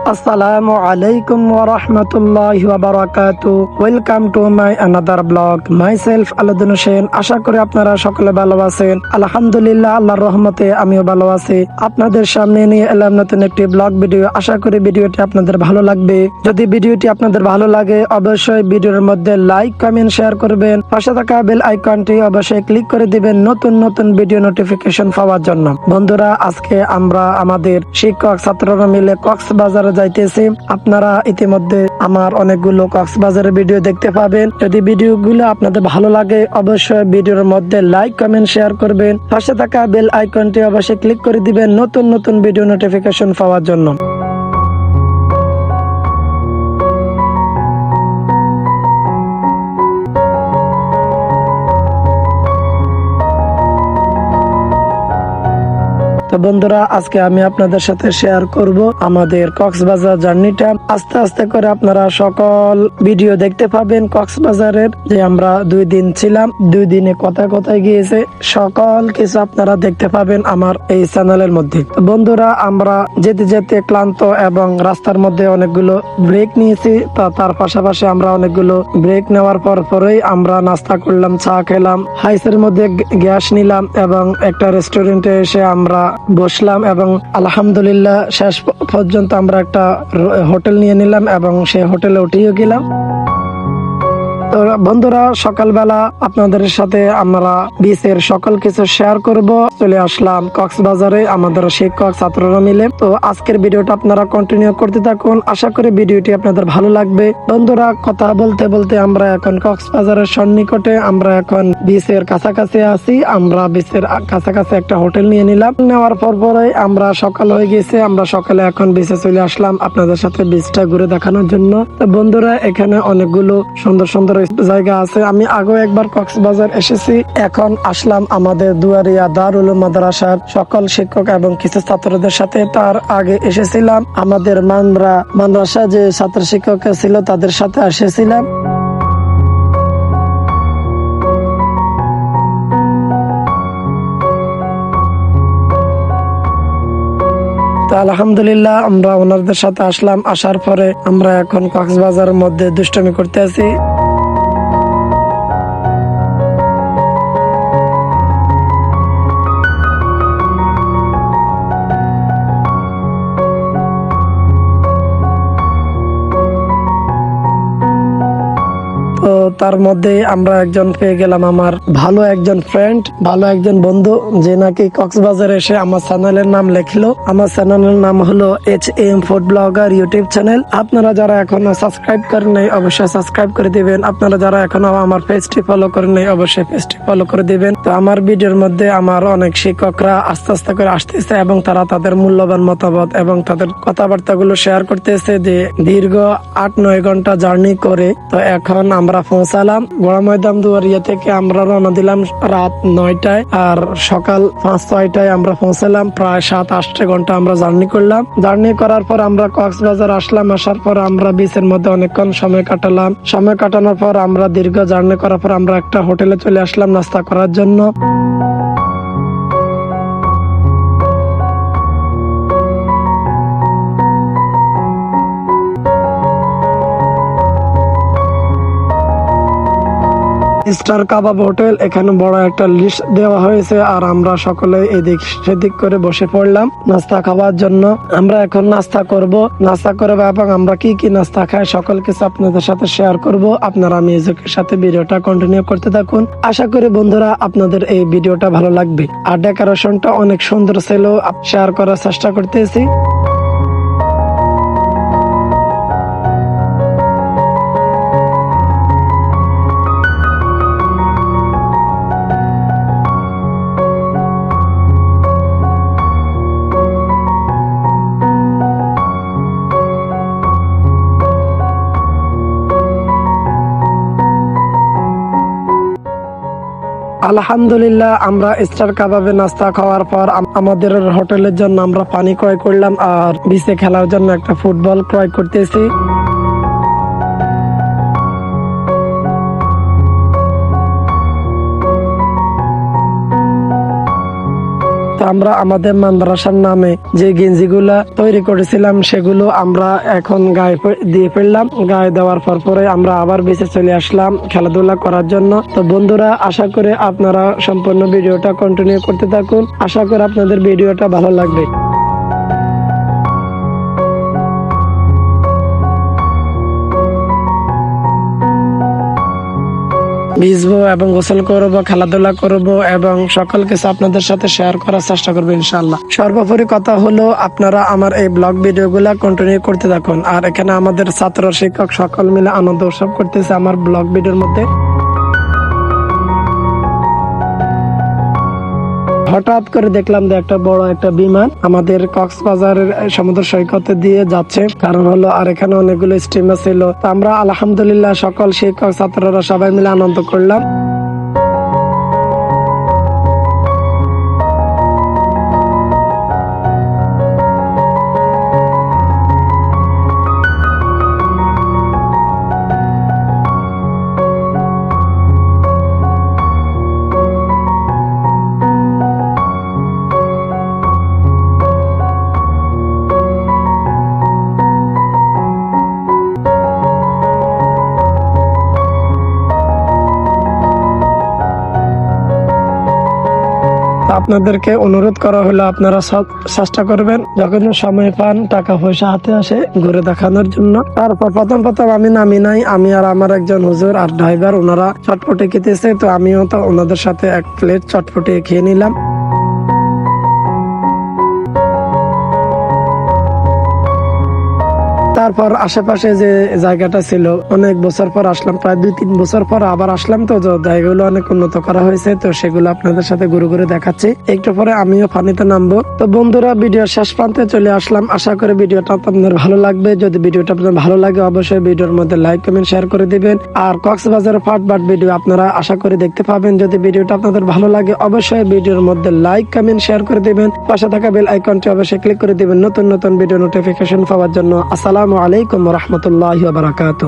Assalamu alaikum wa rahmatullahi wa barakatuh. Welcome to my another blog. Myself Aladun Hussein. আশা করি আপনারা সকলে ভালো আছেন। আলহামদুলিল্লাহ, আল্লাহর রহমতে আমিও ভালো আছি। আপনাদের সামনে নিয়ে এলাম নতুন একটি ব্লগ ভিডিও। আশা করি ভিডিওটি আপনাদের ভালো লাগবে। যদি ভিডিওটি আপনাদের ভালো লাগে অবশ্যই ভিডিওর মধ্যে লাইক, কমেন্ট, শেয়ার করবেন। পাশে থাকা বেল আইকনটি অবশ্যই ক্লিক করে দিবেন নতুন নতুন ভিডিও নোটিফিকেশন পাওয়ার জন্য। বন্ধুরা, আজকে আমরা আমাদের শিক্ষক ছাত্ররা মিলে কক্সবাজারে যাইতেছি। আপনারা ইতিমধ্যে আমার অনেকগুলো কক্সবাজারের ভিডিও দেখতে পাবেন। যদি ভিডিওগুলো আপনাদের ভালো লাগে অবশ্যই ভিডিওর মধ্যে লাইক, কমেন্ট, শেয়ার করবেন। পাশে থাকা বেল আইকনটি অবশ্যই ক্লিক করে দিবেন নতুন নতুন ভিডিও নোটিফিকেশন পাওয়ার জন্য। তো বন্ধুরা, আজকে আমি আপনাদের সাথে শেয়ার করব আমাদের কক্সবাজার জার্নিটা। আস্তে আস্তে করে আপনারা সকল ভিডিও দেখতে পাবেন কক্সবাজারের, যে আমরা 2 দিন ছিলাম, 2 দিনে কোথায় কোথায় গিয়েছে সকল কিছু আপনারা দেখতে পাবেন আমার এই চ্যানেলের মধ্যে। তো বন্ধুরা, আমরা যেতে যেতে ক্লান্ত এবং রাস্তার মধ্যে অনেকগুলো ব্রেক নিয়েছি। তার পাশাপাশি আমরা অনেকগুলো ব্রেক নেওয়ার পরেই আমরা নাস্তা করলাম, চা খেলাম, হাইসের মধ্যে গ্যাস নিলাম এবং একটা রেস্টুরেন্টে এসে আমরা বসলাম এবং আলহামদুলিল্লাহ শেষ পর্যন্ত আমরা একটা হোটেল নিয়ে নিলাম এবং সেই হোটেলে উঠেও গেলাম। তো বন্ধুরা, সকালবেলা আপনাদের সাথে আমরা বিচের সকল কিছু শেয়ার করব। চলে আসলাম কক্সবাজারে আমাদের শিক্ষক ছাত্ররা মিলে। তো আজকের ভিডিওটা আপনারা কন্টিনিউ করতে থাকুন। আশা করি ভিডিওটি আপনাদের ভালো লাগবে। বন্ধুরা, কথা বলতে বলতে আমরা এখন কক্সবাজারের সন্নিকটে, আমরা এখন বিচের কাছাকাছি আছি। আমরা বিচের কাছাকাছি একটা হোটেল নিয়ে নিলাম। নেওয়ার পরে আমরা সকাল হয়ে গেছে, আমরা সকালে এখন বিচে চলে আসলাম আপনাদের সাথে বিচটা ঘুরে দেখানোর জন্য। তো বন্ধুরা, এখানে অনেকগুলো সুন্দর সুন্দর জায়গা আছে। আমি আগেও একবার কক্সবাজার এসেছি। এখন আসলাম আমাদের দুয়ারিয়া দারুল মাদ্রাসার সকল শিক্ষক এবং কিছু ছাত্রদের সাথে। তার আগে এসেছিলাম আমাদের মাদ্রাসা যে ছাত্র শিক্ষক ছিল তাদের সাথে এসেছিলাম। তো আলহামদুলিল্লাহ আমরা ওনাদের সাথে আসলাম। আসার পরে আমরা এখন কক্সবাজারের মধ্যে দুষ্টুমি করতে আছি। তো তার মধ্যে আমরা একজন পেয়ে গেলাম, আমার ভালো একজন ফ্রেন্ড, ভালো একজন বন্ধু, যে নাকি কক্সবাজার এসে আমার চ্যানেলের নাম লেখলো। আমার চ্যানেলের নাম হলো HM food blogger YouTube channel. আপনারা যারা এখনো সাবস্ক্রাইব করেন নাই অবশ্যই সাবস্ক্রাইব করে দিবেন। আপনারা যারা এখনো আমার পেজটি ফলো করেন নাই অবশ্যই পেজটি ফলো করে দিবেন। তো আমার ভিডিওর মধ্যে আমার অনেক শিক্ষকরা আস্তে আস্তে করে আসতেছে এবং তারা তাদের মূল্যবান মতামত এবং তাদের কথাবার্তা গুলো শেয়ার করতেছে, যে দীর্ঘ 8-9 ঘন্টা জার্নি করে তো এখন আমরা পৌঁছালাম বড় ময়দান দুয়ারিয়া থেকে। আমরা রওনা দিলাম রাত 9টায় আর সকাল 5-6টায় আমরা পৌঁছালাম। প্রায় 7-8 ঘন্টা আমরা জার্নি করলাম। জার্নি করার পর আমরা কক্সবাজার আসলাম। আসার পর আমরা বিচের মধ্যে অনেকক্ষণ সময় কাটালাম। সময় কাটানোর পর আমরা দীর্ঘ জার্নি করার পর আমরা একটা হোটেলে চলে আসলাম নাস্তা করার জন্য। স্টার কাবাব হোটেল, এখানে বড় একটা লিস্ট দেওয়া হয়েছে আর আমরা সকলে এদিক সেদিক করে বসে পড়লাম নাস্তা খাওয়ার জন্য। আমরা এখন নাস্তা করব এবং আমরা কি কি নাস্তা খাই সকল কিছু আপনাদের সাথে শেয়ার করব। আপনারা মিউজিকের সাথে ভিডিওটা কন্টিনিউ করতে থাকুন। আশা করি বন্ধুরা আপনাদের এই ভিডিওটা ভালো লাগবে। আর ডেকোরেশনটা অনেক সুন্দর ছিল, শেয়ার করার চেষ্টা করতেছি। আলহামদুলিল্লাহ, আমরা স্টার কাবাবে নাস্তা খাওয়ার পর আমাদের হোটেলের জন্য আমরা পানি ক্রয় করলাম আর বিচে খেলার জন্য একটা ফুটবল ক্রয় করতেছি। তো আমরা আমাদের মাদ্রাসার নামে যে গেঞ্জিগুলা তৈরি করেছিলাম সেগুলো আমরা এখন গায়ে দিয়ে ফেললাম। গায়ে দেওয়ার পরে আমরা আবার বেঁচে চলে আসলাম খেলাধুলা করার জন্য। তো বন্ধুরা, আশা করি আপনারা সম্পূর্ণ ভিডিওটা কন্টিনিউ করতে থাকুন। আশা করি আপনাদের ভিডিওটা ভালো লাগবে। ভিজবো এবং গোসল করব, খেলাধুলা করব এবং সকল কিছু আপনাদের সাথে শেয়ার করার চেষ্টা করবো ইনশাআল্লাহ। সর্বোপরি কথা হলো, আপনারা আমার এই ব্লগ ভিডিওগুলা কন্টিনিউ করতে থাকুন। আর এখানে আমাদের ছাত্র শিক্ষক সকল মিলে আনন্দ উৎসব করতেছে আমার ব্লগ ভিডিওর মধ্যে। হঠাৎ করে দেখলাম যে একটা বড় একটা বিমান আমাদের কক্সবাজারের সমুদ্র সৈকতে দিয়ে যাচ্ছে। কারণ হলো আর এখানে অনেকগুলো স্টিমার ছিল। তো আমরা আলহামদুলিল্লাহ সকল শিক্ষক ছাত্ররা সবাই মিলে আনন্দ করলাম। আপনাদেরকে অনুরোধ করা হলো, আপনারা সব চেষ্টা করবেন যখন সময় পান টাকা পয়সা হাতে আসে ঘুরে দেখানোর জন্য। তারপর প্রথম আমি নামি নাই, আমি আর আমার একজন হুজুর আর ড্রাইভার, ওনারা চটপটি খেতেছে। তো আমিও তো ওনাদের সাথে এক প্লেট চটপটি খেয়ে নিলাম। তারপর আশেপাশে যে জায়গাটা ছিল, অনেক বছর পর আসলাম, প্রায় 2-3 বছর পর আবার আসলাম। তো জায়গাগুলো অনেক উন্নত করা হয়েছে, তো সেগুলো আপনাদের সাথে ঘুরে ঘুরে দেখাচ্ছি। একটু পরে আমিও পানিতে নামবো। তো বন্ধুরা, ভিডিও শেষ প্রান্তে চলে আসলাম। আশা করি ভিডিওটা আপনাদের ভালো লাগবে। যদি ভিডিওটা আপনাদের ভালো লাগে অবশ্যই ভিডিওর মধ্যে লাইক কমেন্ট শেয়ার করে দিবেন। আর কক্সবাজারের পার্ট ভিডিও আপনারা আশা করি দেখতে পাবেন। যদি ভিডিওটা আপনাদের ভালো লাগে অবশ্যই ভিডিওর মধ্যে লাইক কমেন্ট শেয়ার করে দিবেন। পাশে থাকা বেল আইকনটি অবশ্যই ক্লিক করে দিবেন নতুন নতুন ভিডিও নোটিফিকেশন পাওয়ার জন্য। আসসালামু আলাইকুম ওয়া রাহমাতুল্লাহি ওয়া বারাকাতুহু।